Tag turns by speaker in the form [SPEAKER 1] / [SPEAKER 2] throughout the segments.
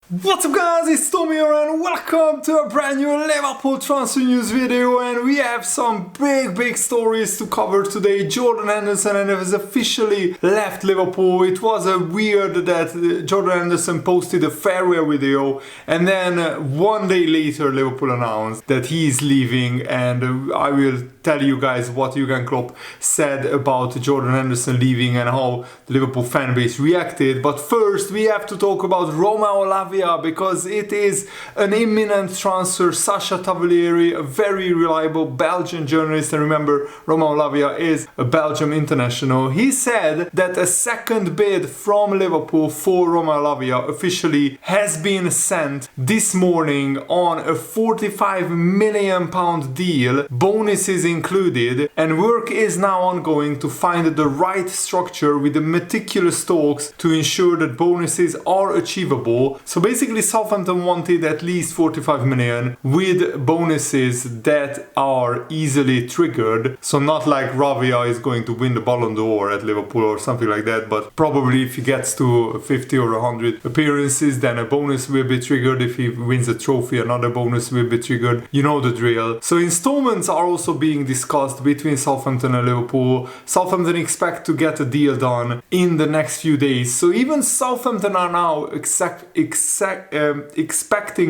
[SPEAKER 1] What's up guys, it's Tommy here and welcome to a brand new Liverpool transfer news video, and we have some big stories to cover today. Jordan Henderson has officially left Liverpool. It was weird that Jordan Henderson posted a farewell video and then one day later Liverpool announced that he is leaving, and I will tell you guys what Jurgen Klopp said about Jordan Henderson leaving and how the Liverpool fan base reacted. But first we have to talk about Romeo Lavia, because it is an imminent transfer. Sasha Tavolieri, a very reliable Belgian journalist, and remember, Romeo Lavia is a Belgium international. He said that a second bid from Liverpool for Roma Lavia officially has been sent this morning on a £45 million deal, bonuses included, and work is now ongoing to find the right structure with the meticulous talks to ensure that bonuses are achievable. So basically Southampton wanted at least 45 million with bonuses that are easily triggered. So not like Lavia is going to win the Ballon d'Or at Liverpool or something like that, but probably if he gets to 50 or 100 appearances, then a bonus will be triggered. If he wins a trophy, another bonus will be triggered. You know the drill. So installments are also being discussed between Southampton and Liverpool. Southampton expect to get a deal done in the next few days. So even Southampton are now expecting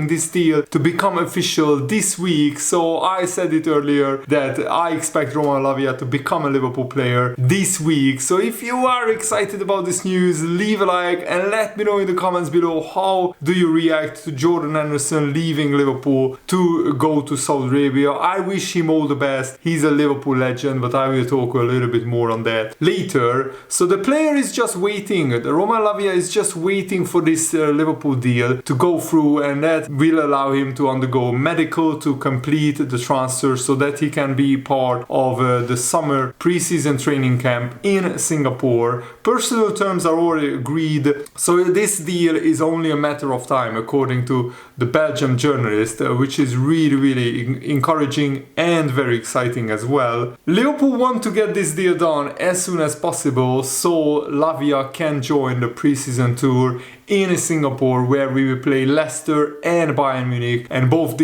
[SPEAKER 1] this deal to become official this week. So I said it earlier that I expect Roma Lavia to become a Liverpool player this week. So if you are excited about this news, leave a like and let me know in the comments below, how do you react to Jordan Henderson leaving Liverpool to go to Saudi Arabia. I wish him all the best. He's a Liverpool legend, but I will talk a little bit more on that later. So the player is just waiting. The Roma Lavia is just waiting for this Liverpool deal to go through, and that will allow him to undergo medical to complete the transfer so that he can be part of the summer preseason training camp in Singapore. Personal terms are already agreed, so this deal is only a matter of time according to the Belgian journalist, which is really encouraging and very exciting as well. Liverpool want to get this deal done as soon as possible so Lavia can join the preseason tour in Singapore, where we will play Leicester and Bayern Munich, and both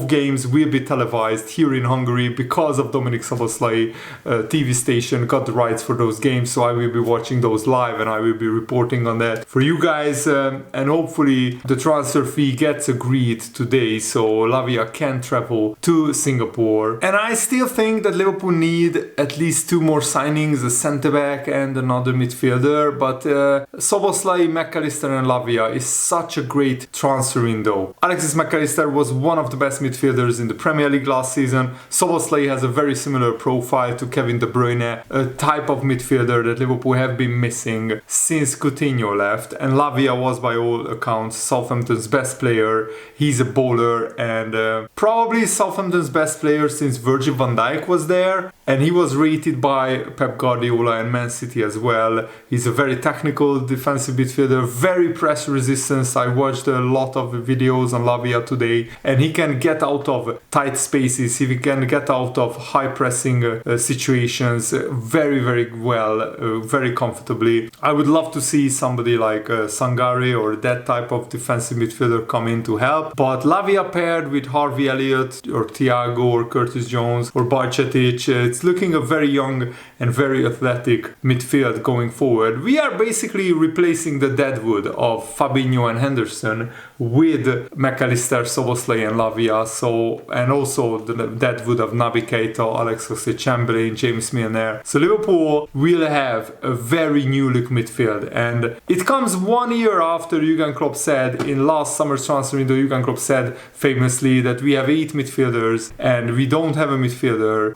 [SPEAKER 1] games will be televised here in Hungary because of Dominik Szoboszlai. TV station got the rights for those games, so I will be watching those live and I will be reporting on that for you guys, and hopefully the transfer fee gets agreed today so Lavia can travel to Singapore. And I still think that Liverpool need at least two more signings, a centre-back and another midfielder, but Szoboszlai, McAllister and Lavia is such a great transfer window. Alexis McAllister was one of the best midfielders in the Premier League last season. Szoboszlai has a very similar profile to Kevin De Bruyne, a type of midfielder that Liverpool have been missing since Coutinho left, and Lavia was by all accounts Southampton's best player. He's a bowler and probably Southampton's best player since Virgil van Dijk was there, and he was rated by Pep Guardiola and Man City as well. He's a very technical defensive midfielder, very press resistance. I watched a lot of videos on Lavia today, and he can get out of tight spaces, he can get out of high pressing situations very well, very comfortably. I would love to see somebody like Sangare or that type of defensive midfielder come in to help, but Lavia paired with Harvey Elliott or Thiago or Curtis Jones or Bajcetic, it's looking a very young and very athletic midfield going forward. We are basically replacing the deadwood of Fabinho and Henderson with McAllister, Szoboszlai and Lavia, so, and also the deadwood of Naby Keita, Alex Oxlade-Chamberlain, James Milner. So Liverpool will have a very new look midfield, and it comes 1 year after Jurgen Klopp said in last summer's transfer window. Jurgen Klopp said famously that we have 8 midfielders and we don't have a midfielder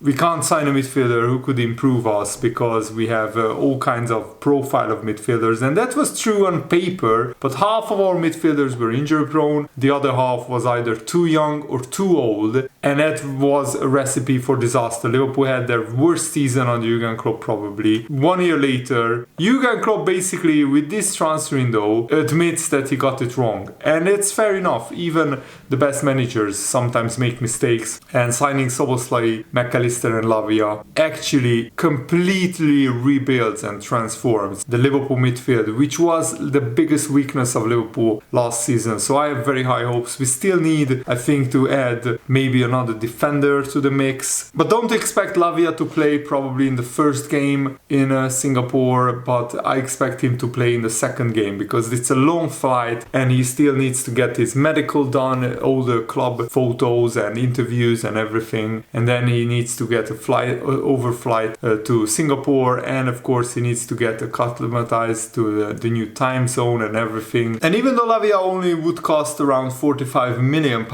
[SPEAKER 1] we can't sign a midfielder who could improve us because we have all kinds of profile of midfielders, and that was true on paper, but half of our midfielders were injury prone, the other half was either too young or too old, and that was a recipe for disaster. Liverpool had their worst season under Jurgen Klopp probably. 1 year later, Jurgen Klopp basically with this transfer window admits that he got it wrong, and it's fair enough. Even the best managers sometimes make mistakes, and signing Szoboszlai, McAllister and Lavia actually completely rebuilds and transforms the Liverpool midfield, which was the biggest weakness of Liverpool last season. So I have very high hopes. We still need, I think, to add maybe another defender to the mix, but don't expect Lavia to play probably in the first game in Singapore, but I expect him to play in the second game because it's a long flight and he still needs to get his medical done, all the club photos and interviews and everything, and then he needs to get a overflight to Singapore, and of course he needs to get acclimatized to the new time zone and everything. And even though Lavia only would cost around £45 million,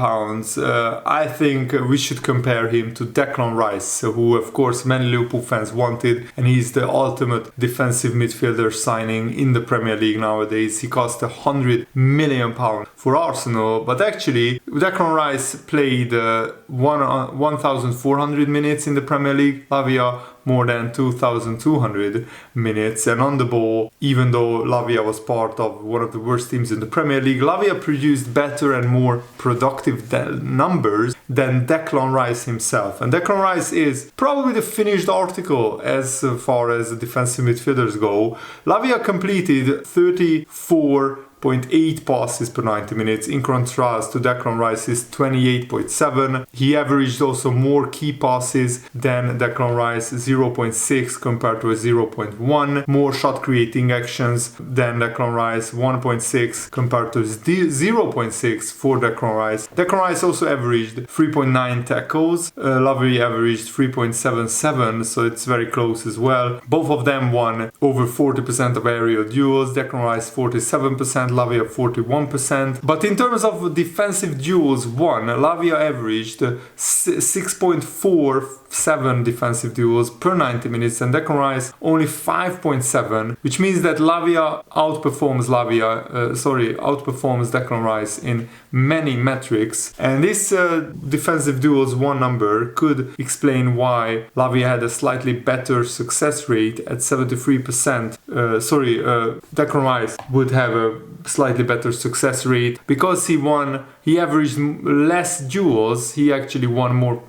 [SPEAKER 1] I think we should compare him to Declan Rice, who of course many Liverpool fans wanted, and he's the ultimate defensive midfielder signing in the Premier League nowadays. He cost £100 million for Arsenal, but actually Declan Rice played 1,400 minutes in the Premier League. Lavia more than 2,200 minutes, and on the ball, even though Lavia was part of one of the worst teams in the Premier League, Lavia produced better and more productive numbers than Declan Rice himself. And Declan Rice is probably the finished article as far as defensive midfielders go. Lavia completed 34.8 passes per 90 minutes, in contrast to Declan Rice's 28.7. He averaged also more key passes than Declan Rice, 0.6 compared to a 0.1. More shot creating actions than Declan Rice, 1.6 compared to 0.6 for Declan Rice. Declan Rice also averaged 3.9 tackles. Lavia averaged 3.77, so it's very close as well. Both of them won over 40% of aerial duels. Declan Rice 47%. Lavia 41%. But in terms of defensive duels won, Lavia averaged 6.47 defensive duels per 90 minutes and Declan Rice only 5.7, which means that Lavia outperforms Declan Rice in many metrics. And this defensive duels won number could explain why Lavia had a slightly better success rate at 73%. Declan Rice would have a slightly better success rate because he averaged less duels. He actually won more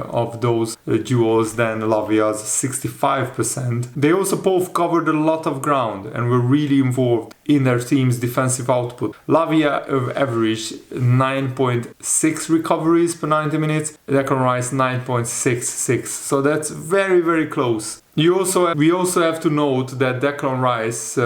[SPEAKER 1] of those duels than Lavia's 65%. They also both covered a lot of ground and were really involved in their team's defensive output. Lavia averaged 9.6 recoveries per 90 minutes, Declan Rice 9.66, so that's very, very close. We also have to note that Declan Rice,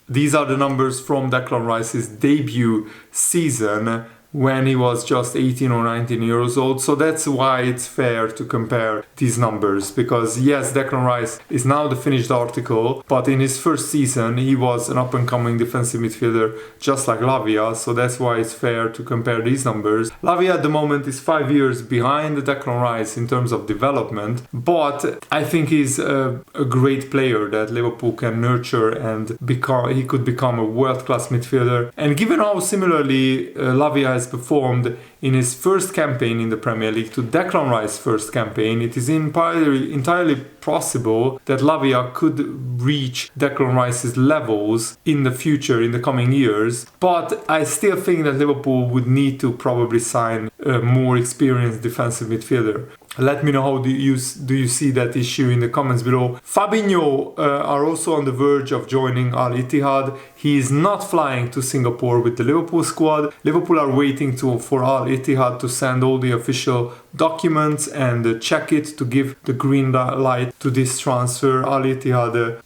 [SPEAKER 1] these are the numbers from Declan Rice's debut season when he was just 18 or 19 years old. So that's why it's fair to compare these numbers, because yes, Declan Rice is now the finished article, but in his first season he was an up-and-coming defensive midfielder just like Lavia, so that's why it's fair to compare these numbers. Lavia at the moment is 5 years behind Declan Rice in terms of development, but I think he's a great player that Liverpool can nurture and he could become a world-class midfielder. And given how similarly Lavia has performed in his first campaign in the Premier League to Declan Rice's first campaign, it is entirely possible that Lavia could reach Declan Rice's levels in the future, in the coming years. But I still think that Liverpool would need to probably sign a more experienced defensive midfielder. Let me know how do you see that issue in the comments below. Fabinho are also on the verge of joining Al Ittihad. He is not flying to Singapore with the Liverpool squad. Liverpool are waiting for Al Ittihad to send all the official documents and check it to give the green light to this transfer. Al Ittihad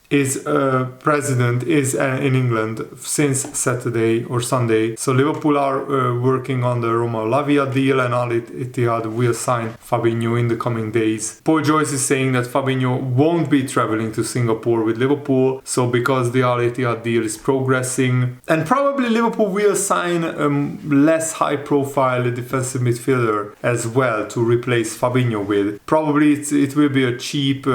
[SPEAKER 1] president is in England since Saturday or Sunday. So Liverpool are working on the Roma Lavia deal, and Al Ittihad will sign Fabinho in the coming days. Paul Joyce is saying that Fabinho won't be traveling to Singapore with Liverpool, so because the Al Ittihad deal is progressing, and probably Liverpool will sign a less high profile defensive midfielder as well to replace Fabinho with. Probably it will be a cheap,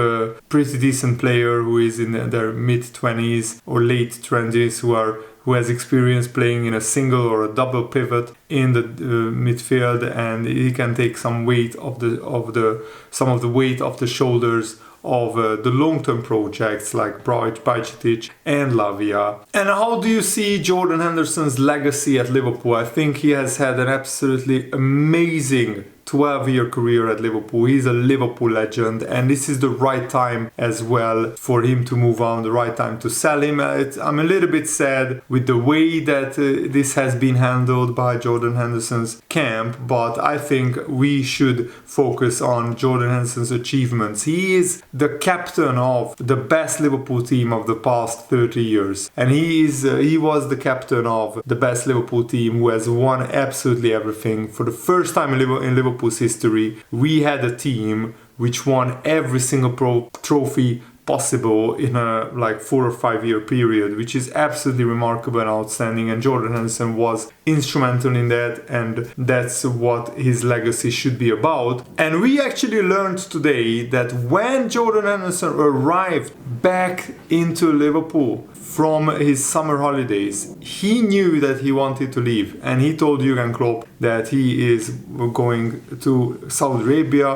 [SPEAKER 1] pretty decent player who is in their mid-20s or late 20s who who has experience playing in a single or a double pivot in the midfield, and he can take some weight of the weight off the shoulders of the long-term projects like Bajcetic and Lavia. And how do you see Jordan Henderson's legacy at Liverpool? I think he has had an absolutely amazing 12-year career at Liverpool. He's a Liverpool legend, and this is the right time as well for him to move on, the right time to sell him. I'm a little bit sad with the way that this has been handled by Jordan Henderson's camp, but I think we should focus on Jordan Henderson's achievements. He is the captain of the best Liverpool team of the past 30 years, and he was the captain of the best Liverpool team who has won absolutely everything. For the first time in Liverpool's history, we had a team which won every single trophy possible in a 4 or 5 year period, which is absolutely remarkable and outstanding, and Jordan Henderson was instrumental in that, and that's what his legacy should be about. And we actually learned today that when Jordan Henderson arrived back into Liverpool from his summer holidays, he knew that he wanted to leave, and he told Jurgen Klopp that he is going to Saudi Arabia,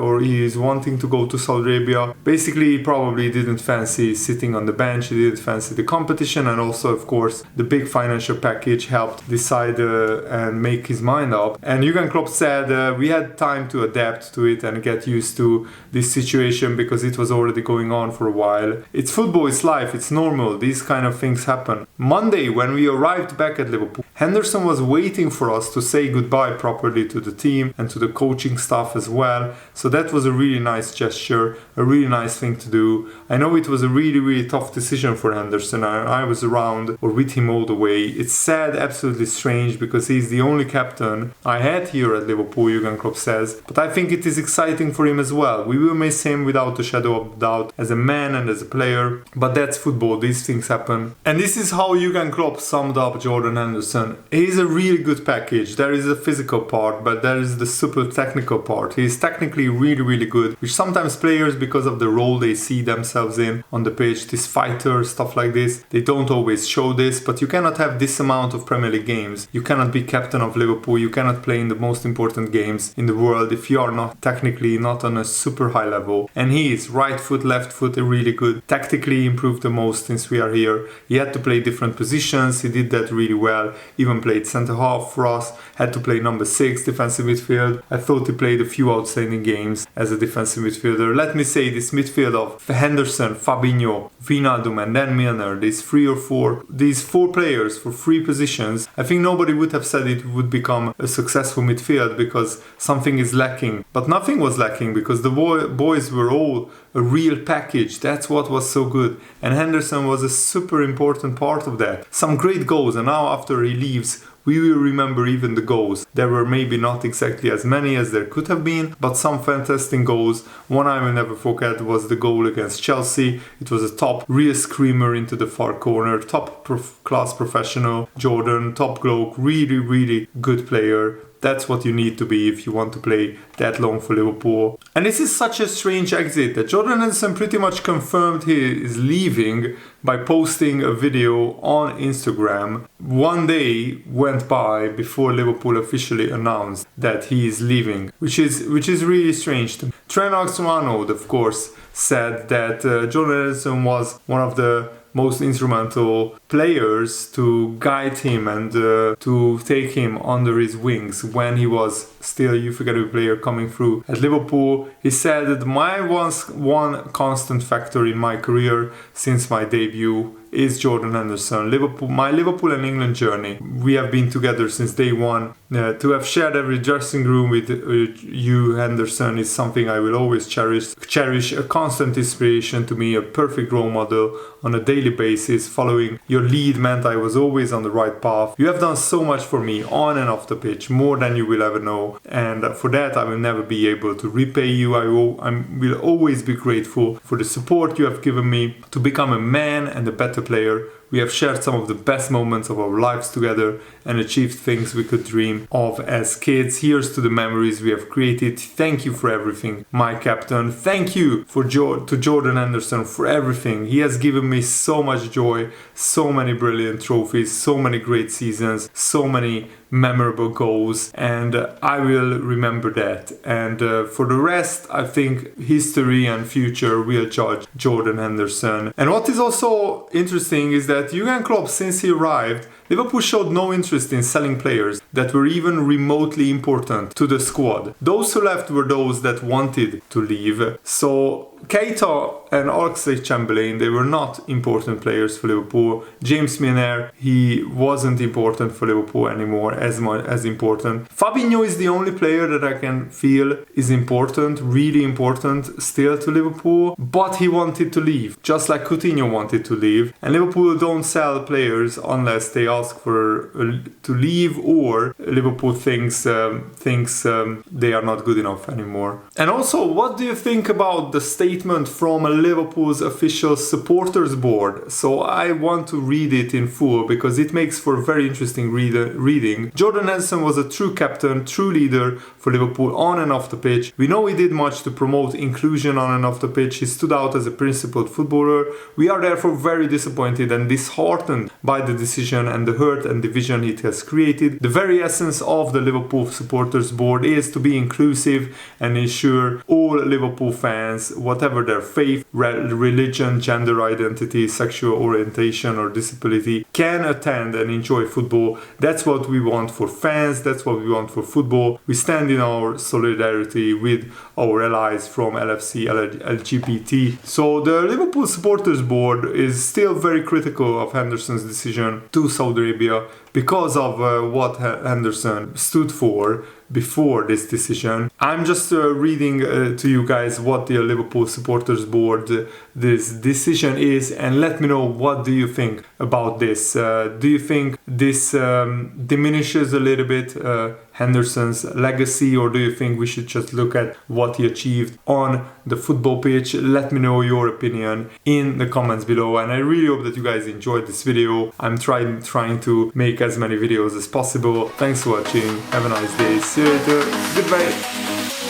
[SPEAKER 1] or he is wanting to go to Saudi Arabia. Basically, he probably didn't fancy sitting on the bench, he didn't fancy the competition, and also, of course, the big financial package helped decide and make his mind up. And Jurgen Klopp said we had time to adapt to it and get used to this situation because it was already going on for a while. It's football, it's life, it's normal. These kind of things happen. Monday, when we arrived back at Liverpool, Henderson was waiting for us to say goodbye properly to the team and to the coaching staff as well. So that was a really nice gesture, a really nice thing to do. I know it was a really, really tough decision for Henderson. I was around or with him all the way. It's sad, absolutely strange, because he's the only captain I had here at Liverpool, Jurgen Klopp says. But I think it is exciting for him as well. We will miss him without a shadow of doubt as a man and as a player. But that's football, these things happen. And this is how Jurgen Klopp summed up Jordan Henderson. He's a really good package. There is a physical part, but there is the super technical part. He's technically really, really good, which sometimes players, because of the role they see themselves in on the pitch, this fighter, stuff like this, they don't always show this. But you cannot have this amount of Premier League games. You cannot be captain of Liverpool. You cannot play in the most important games in the world if you are not technically not on a super high level. And he is right foot, left foot, really good. Tactically improved the most since we are here. He had to play different positions. He did that really well. Even played centre half for us. Had to play number 6, defensive midfield. I thought he played a few outstanding games as a defensive midfielder. Let me say, this midfield of Henderson, Fabinho, Wijnaldum and then Milner, these 4 players for 3 positions, I think nobody would have said it would become a successful midfield because something is lacking. But nothing was lacking because the boys were all a real package. That's what was so good. And Henderson was a super important part of that. Some great goals, and now after he leaves, we will remember even the goals. There were maybe not exactly as many as there could have been, but some fantastic goals. One I will never forget was the goal against Chelsea. It was a top real screamer into the far corner. Top class professional, Jordan, top bloke, really, really good player. That's what you need to be if you want to play that long for Liverpool. And this is such a strange exit that Jordan Henderson pretty much confirmed he is leaving by posting a video on Instagram. One day went by before Liverpool officially announced that he is leaving, which is really strange to me. Trent Alexander-Arnold, of course, said that Jordan Henderson was one of the most instrumental players to guide him and to take him under his wings when he was still a youth academy player coming through at Liverpool. He said that my one constant factor in my career since my debut is Jordan Henderson. My Liverpool and England journey. We have been together since day one. To have shared every dressing room with you, Henderson, is something I will always cherish. A constant inspiration to me, a perfect role model on a daily basis. Following your lead meant I was always on the right path. You have done so much for me on and off the pitch, more than you will ever know. And for that, I will never be able to repay you. I will always be grateful for the support you have given me to become a man and a better player We have shared some of the best moments of our lives together and achieved things we could dream of as kids. Here's to the memories we have created. Thank you for everything, my captain. Thank you to Jordan Henderson for everything. He has given me so much joy, so many brilliant trophies, so many great seasons, so many memorable goals, and I will remember that. And for the rest, I think history and future will judge Jordan Henderson. And what is also interesting is that Jurgen Klopp, since he arrived, Liverpool showed no interest in selling players that were even remotely important to the squad. Those who left were those that wanted to leave. So Keita and Oxlade-Chamberlain, they were not important players for Liverpool. James Milner, he wasn't important for Liverpool anymore, as much as important. Fabinho is the only player that I can feel is important, really important still to Liverpool, but he wanted to leave, just like Coutinho wanted to leave. And Liverpool don't sell players unless they ask for to leave, or Liverpool thinks they are not good enough anymore. And also, what do you think about the statement from Liverpool's official supporters board? So I want to read it in full because it makes for a very interesting reading. Jordan Henderson was a true captain, true leader for Liverpool on and off the pitch. We know he did much to promote inclusion on and off the pitch. He stood out as a principled footballer. We are therefore very disappointed and disheartened by the decision and the hurt and division it has created. The very essence of the Liverpool supporters board is to be inclusive and ensure all Liverpool fans, whatever their faith, religion, gender identity, sexual orientation or disability, can attend and enjoy football. That's what we want for fans, that's what we want for football. We stand in our solidarity with our allies from LFC, LGBT. So the Liverpool supporters board is still very critical of Henderson's decision to Saudi Arabia because of what Henderson stood for before this decision. I'm just reading to you guys what the Liverpool supporters board this decision is, and let me know what do you think about this. Do you think this diminishes a little bit Henderson's legacy, or do you think we should just look at what he achieved on the football pitch? Let me know your opinion in the comments below, and I really hope that you guys enjoyed this video. I'm trying to make as many videos as possible. Thanks for watching. Have a nice day. See you later. Goodbye.